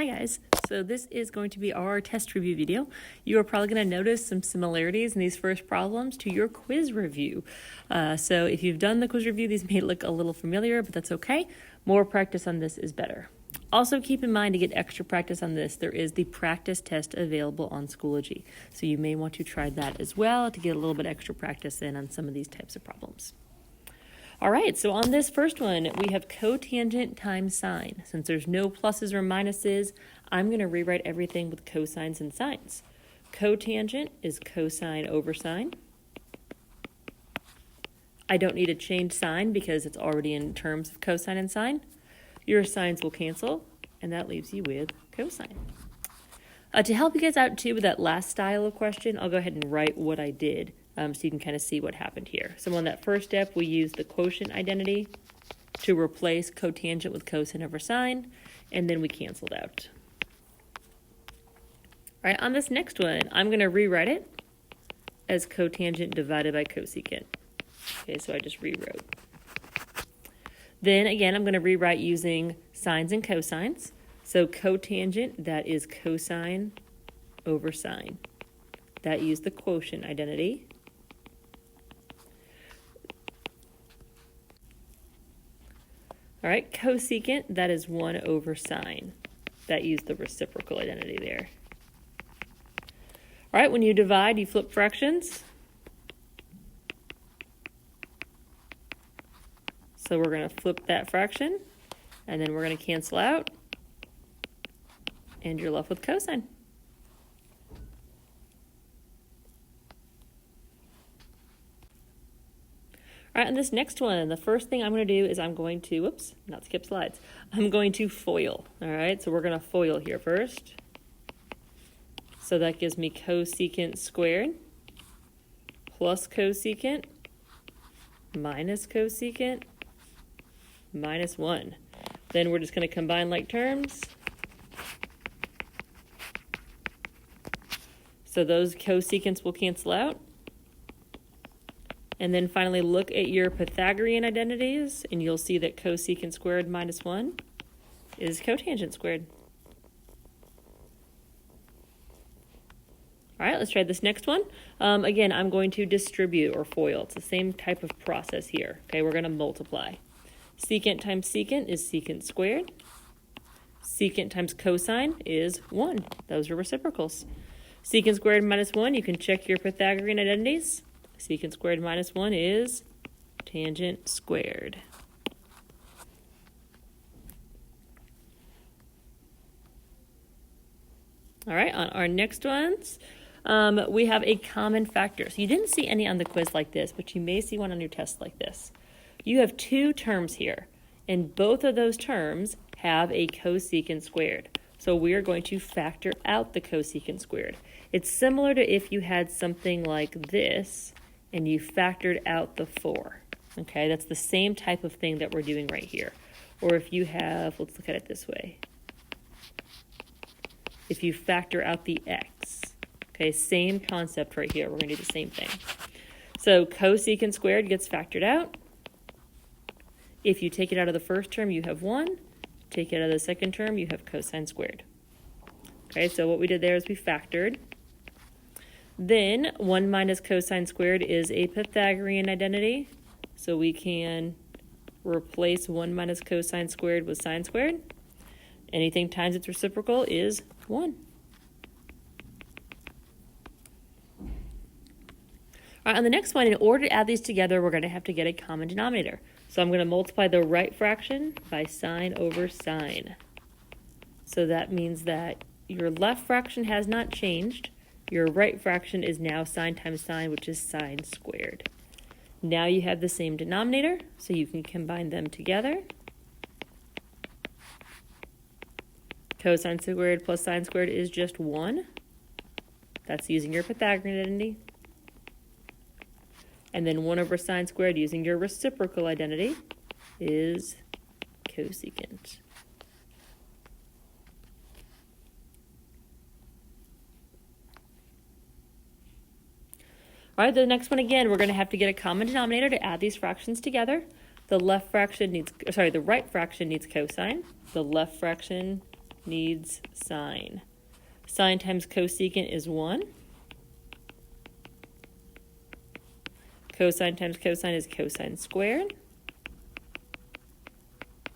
Hi guys, so this is going to be our test review video. You are probably going to notice some similarities in these first problems to your quiz review. So if you've done the quiz review, these may look a little familiar, but that's okay. More practice on this is better. Also keep in mind, to get extra practice on this, there is the practice test available on Schoology. So you may want to try that as well to get a little bit extra practice in on some of these types of problems. All right, so on this first one, we have cotangent times sine. Since there's no pluses or minuses, I'm going to rewrite everything with cosines and sines. Cotangent is cosine over sine. I don't need to change sign because it's already in terms of cosine and sine. Your sines will cancel, and that leaves you with cosine. To help you guys out too with that last style of question, I'll go ahead and write what I did. So you can kind of see what happened here. So on that first step, we use the quotient identity to replace cotangent with cosine over sine, and then we canceled out. All right, on this next one, I'm going to rewrite it as cotangent divided by cosecant. Okay, so I just rewrote. Then again, I'm going to rewrite using sines and cosines. So cotangent, that is cosine over sine. That used the quotient identity. All right, cosecant, that is 1 over sine. That used the reciprocal identity there. All right, when you divide, you flip fractions. So we're going to flip that fraction, and then we're going to cancel out, and you're left with cosine. All right, and this next one, the first thing I'm going to do is I'm going to, whoops, not skip slides. I'm going to FOIL. All right, so we're going to FOIL here first. So that gives me cosecant squared plus cosecant minus cosecant minus 1. Then we're just going to combine like terms. So those cosecants will cancel out. And then finally look at your Pythagorean identities, and you'll see that cosecant squared minus 1 is cotangent squared. All right, let's try this next one. Again, I'm going to distribute or FOIL. It's the same type of process here. Okay, we're going to multiply. Secant times secant is secant squared. Secant times cosine is 1. Those are reciprocals. Secant squared minus 1, you can check your Pythagorean identities. Secant squared minus 1 is tangent squared. All right, on our next ones, we have a common factor. So you didn't see any on the quiz like this, but you may see one on your test like this. You have two terms here, and both of those terms have a cosecant squared. So we are going to factor out the cosecant squared. It's similar to if you had something like this, and you factored out the 4. Okay, that's the same type of thing that we're doing right here. Or if you have, let's look at it this way. If you factor out the x, okay, same concept right here. We're going to do the same thing. So cosecant squared gets factored out. If you take it out of the first term, you have 1. Take it out of the second term, you have cosine squared. Okay, so what we did there is we factored. Then 1 minus cosine squared is a Pythagorean identity. So we can replace 1 minus cosine squared with sine squared. Anything times its reciprocal is 1. All right, on the next one, in order to add these together, we're going to have to get a common denominator. So I'm going to multiply the right fraction by sine over sine. So that means that your left fraction has not changed. Your right fraction is now sine times sine, which is sine squared. Now you have the same denominator, so you can combine them together. Cosine squared plus sine squared is just 1. That's using your Pythagorean identity. And then 1 over sine squared using your reciprocal identity is cosecant. All right, the next one again, we're going to have to get a common denominator to add these fractions together. The right fraction needs cosine. The left fraction needs sine. Sine times cosecant is 1. Cosine times cosine is cosine squared.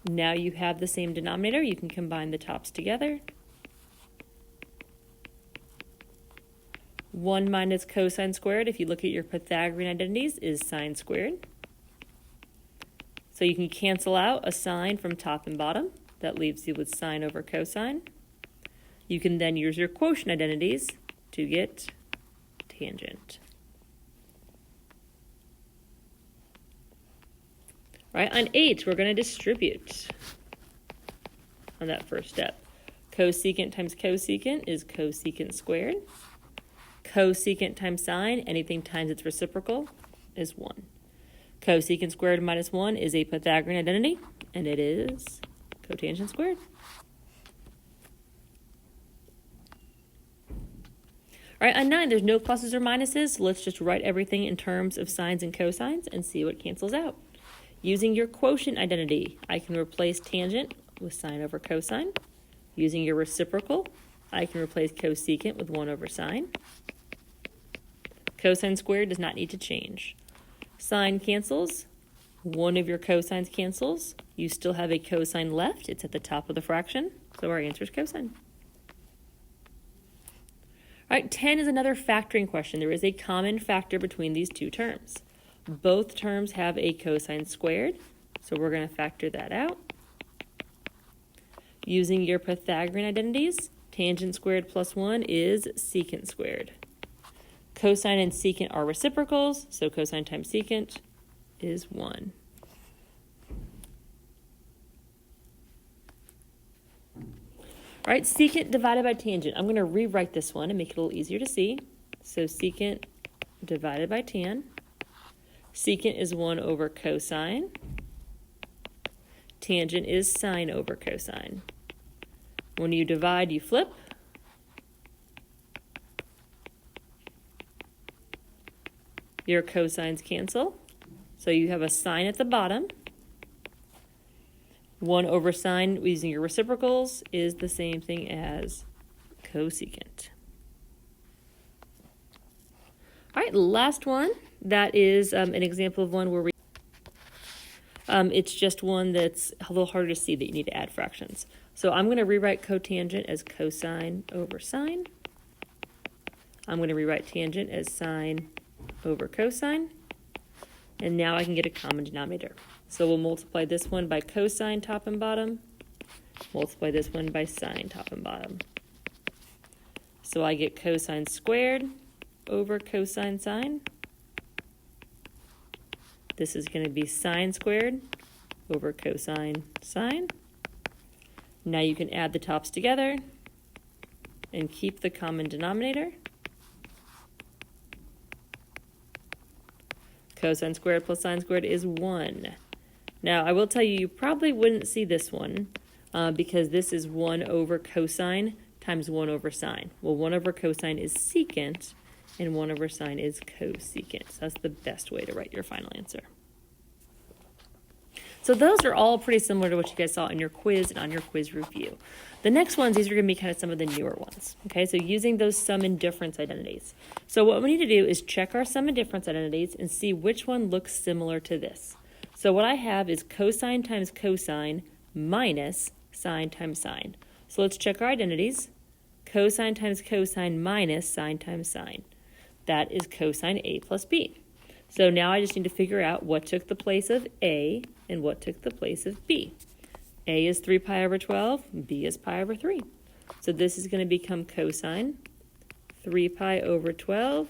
Now you have the same denominator. You can combine the tops together. 1 minus cosine squared, if you look at your Pythagorean identities, is sine squared. So you can cancel out a sine from top and bottom. That leaves you with sine over cosine. You can then use your quotient identities to get tangent. Right, on 8, we're going to distribute on that first step. Cosecant times cosecant is cosecant squared. Cosecant times sine, anything times its reciprocal, is 1. Cosecant squared minus 1 is a Pythagorean identity, and it is cotangent squared. All right, on 9, there's no pluses or minuses, so let's just write everything in terms of sines and cosines and see what cancels out. Using your quotient identity, I can replace tangent with sine over cosine. Using your reciprocal, I can replace cosecant with 1 over sine. Cosine squared does not need to change. Sine cancels. One of your cosines cancels. You still have a cosine left. It's at the top of the fraction, so our answer is cosine. All right, 10 is another factoring question. There is a common factor between these two terms. Both terms have a cosine squared, so we're going to factor that out. Using your Pythagorean identities, tangent squared plus 1 is secant squared. Cosine and secant are reciprocals, so cosine times secant is 1. All right, secant divided by tangent. I'm going to rewrite this one and make it a little easier to see. So secant divided by tan. Secant is 1 over cosine. Tangent is sine over cosine. When you divide, you flip. Your cosines cancel. So you have a sine at the bottom. 1 over sine using your reciprocals is the same thing as cosecant. All right, last one. That is an example of one where it's just one that's a little harder to see that you need to add fractions. So I'm going to rewrite cotangent as cosine over sine. I'm going to rewrite tangent as sine over cosine. And now I can get a common denominator. So we'll multiply this one by cosine top and bottom. Multiply this one by sine top and bottom. So I get cosine squared over cosine sine. This is going to be sine squared over cosine sine. Now you can add the tops together and keep the common denominator. Cosine squared plus sine squared is 1. Now I will tell you, you probably wouldn't see this one because this is 1 over cosine times 1 over sine. Well, 1 over cosine is secant, and 1 over sine is cosecant. So that's the best way to write your final answer. So those are all pretty similar to what you guys saw in your quiz and on your quiz review. The next ones, these are going to be kind of some of the newer ones. Okay, so using those sum and difference identities. So what we need to do is check our sum and difference identities and see which one looks similar to this. So what I have is cosine times cosine minus sine times sine. So let's check our identities. Cosine times cosine minus sine times sine. That is cosine A plus B. So now I just need to figure out what took the place of A and what took the place of B. A is 3 pi over 12, B is pi over 3. So this is going to become cosine 3 pi over 12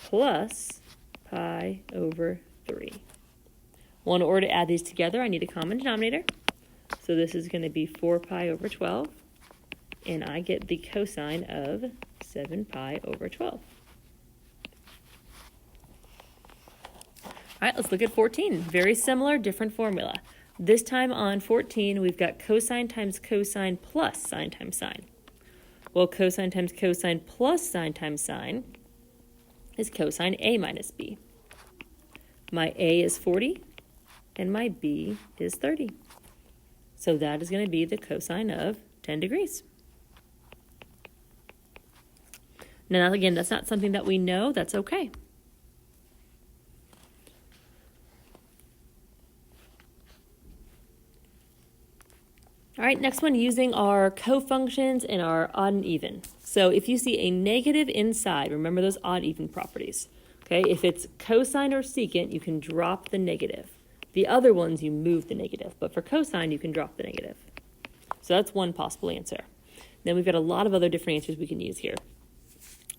plus pi over 3. Well, in order to add these together, I need a common denominator. So this is going to be 4 pi over 12, and I get the cosine of 7 pi over 12. All right, let's look at 14. Very similar, different formula. This time on 14, we've got cosine times cosine plus sine times sine. Well, cosine times cosine plus sine times sine is cosine A minus B. My A is 40, and my B is 30. So that is going to be the cosine of 10 degrees. Now, again, that's not something that we know. That's okay. All right, next one, using our cofunctions and our odd and even. So if you see a negative inside, remember those odd even properties. Okay, if it's cosine or secant, you can drop the negative. The other ones, you move the negative. But for cosine, you can drop the negative. So that's one possible answer. Then we've got a lot of other different answers we can use here.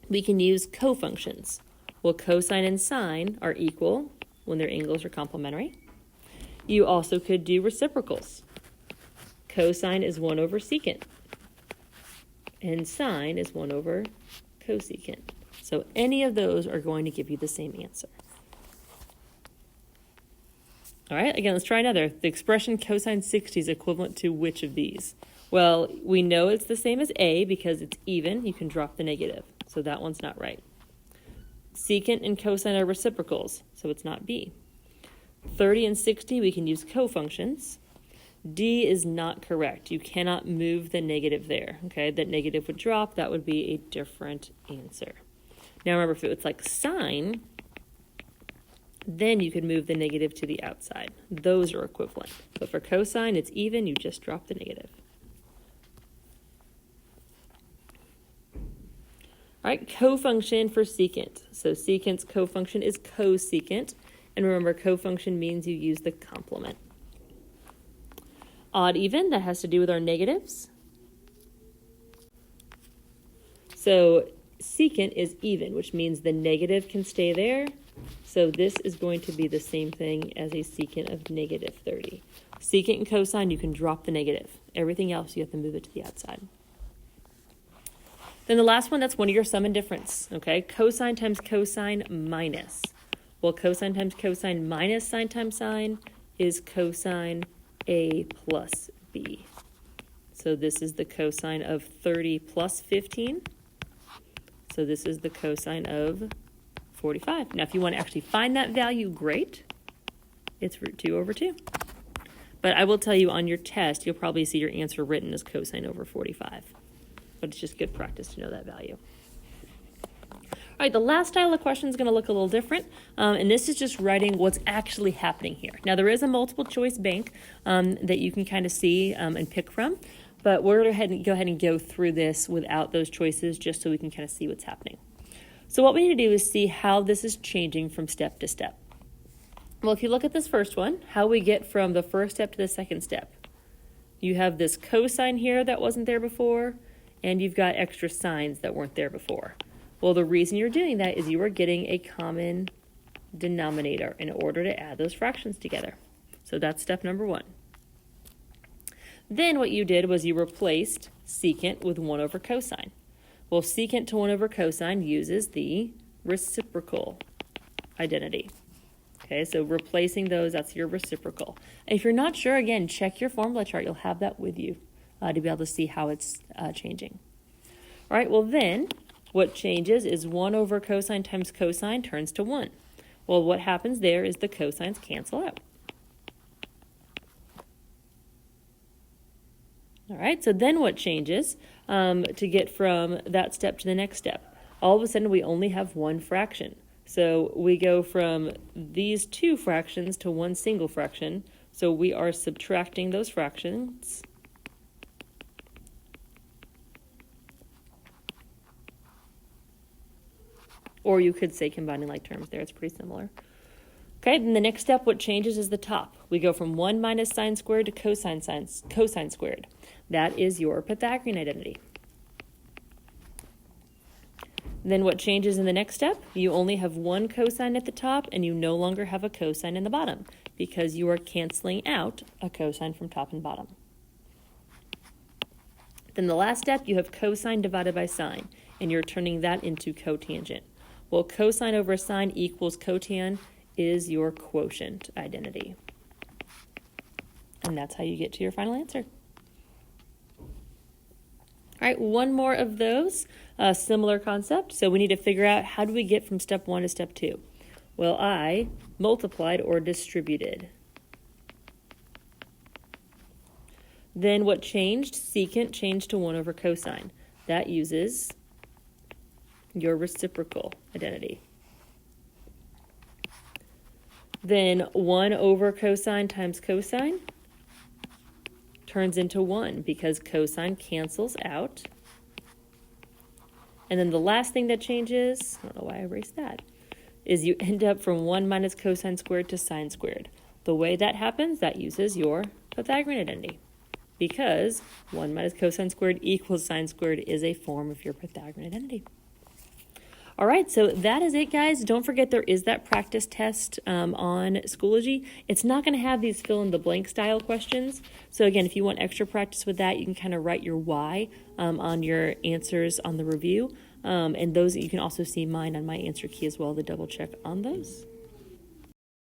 We can use cofunctions. Well, cosine and sine are equal when their angles are complementary. You also could do reciprocals. Cosine is 1 over secant, and sine is 1 over cosecant. So any of those are going to give you the same answer. All right, again, let's try another. The expression cosine 60 is equivalent to which of these? Well, we know it's the same as A because it's even. You can drop the negative, so that one's not right. Secant and cosine are reciprocals, so it's not B. 30 and 60, we can use cofunctions. D is not correct. You cannot move the negative there, okay? That negative would drop. That would be a different answer. Now remember, if it was like sine, then you could move the negative to the outside. Those are equivalent. But for cosine, it's even. You just drop the negative. All right, cofunction for secant. So secant's cofunction is cosecant. And remember, cofunction means you use the complement. Odd even, that has to do with our negatives. So secant is even, which means the negative can stay there. So this is going to be the same thing as a secant of negative 30. Secant and cosine, you can drop the negative. Everything else, you have to move it to the outside. Then the last one, that's one of your sum and difference, okay? Cosine times cosine minus. Well, cosine times cosine minus sine times sine is cosine A plus B. So this is the cosine of 30 plus 15. So this is the cosine of 45. Now, if you want to actually find that value, great. It's root 2 over 2. But I will tell you on your test, you'll probably see your answer written as cosine over 45. But it's just good practice to know that value. All right, the last style of question is going to look a little different, and this is just writing what's actually happening here. Now, there is a multiple choice bank that you can kind of see and pick from, but we're going to go ahead and go through this without those choices just so we can kind of see what's happening. So what we need to do is see how this is changing from step to step. Well, if you look at this first one, how we get from the first step to the second step. You have this cosine here that wasn't there before, and you've got extra signs that weren't there before. Well, the reason you're doing that is you are getting a common denominator in order to add those fractions together. So that's step number 1. Then what you did was you replaced secant with 1 over cosine. Well, secant to 1 over cosine uses the reciprocal identity. Okay, so replacing those, that's your reciprocal. And if you're not sure, again, check your formula chart. You'll have that with you to be able to see how it's changing. All right, well then, what changes is 1 over cosine times cosine turns to 1. Well, what happens there is the cosines cancel out. All right, so then what changes to get from that step to the next step? All of a sudden, we only have one fraction. So we go from these 2 fractions to 1 single fraction. So we are subtracting those fractions. Or you could say combining like terms there. It's pretty similar. Okay, then the next step, what changes is the top. We go from 1 minus sine squared to cosine squared. That is your Pythagorean identity. Then what changes in the next step? You only have 1 cosine at the top, and you no longer have a cosine in the bottom because you are canceling out a cosine from top and bottom. Then the last step, you have cosine divided by sine, and you're turning that into cotangent. Well, cosine over sine equals cotan is your quotient identity. And that's how you get to your final answer. All right, one more of those, similar concept. So we need to figure out how do we get from step 1 to step 2? Well, I multiplied or distributed. Then what changed? Secant changed to 1 over cosine. That uses your reciprocal identity. Then 1 over cosine times cosine turns into 1 because cosine cancels out. And then the last thing that changes, I don't know why I erased that, is you end up from 1 minus cosine squared to sine squared. The way that happens, that uses your Pythagorean identity, because 1 minus cosine squared equals sine squared is a form of your Pythagorean identity. All right, so that is it, guys. Don't forget there is that practice test on Schoology. It's not going to have these fill-in-the-blank style questions. So again, if you want extra practice with that, you can kind of write your why on your answers on the review. And those, you can also see mine on my answer key as well to double check on those.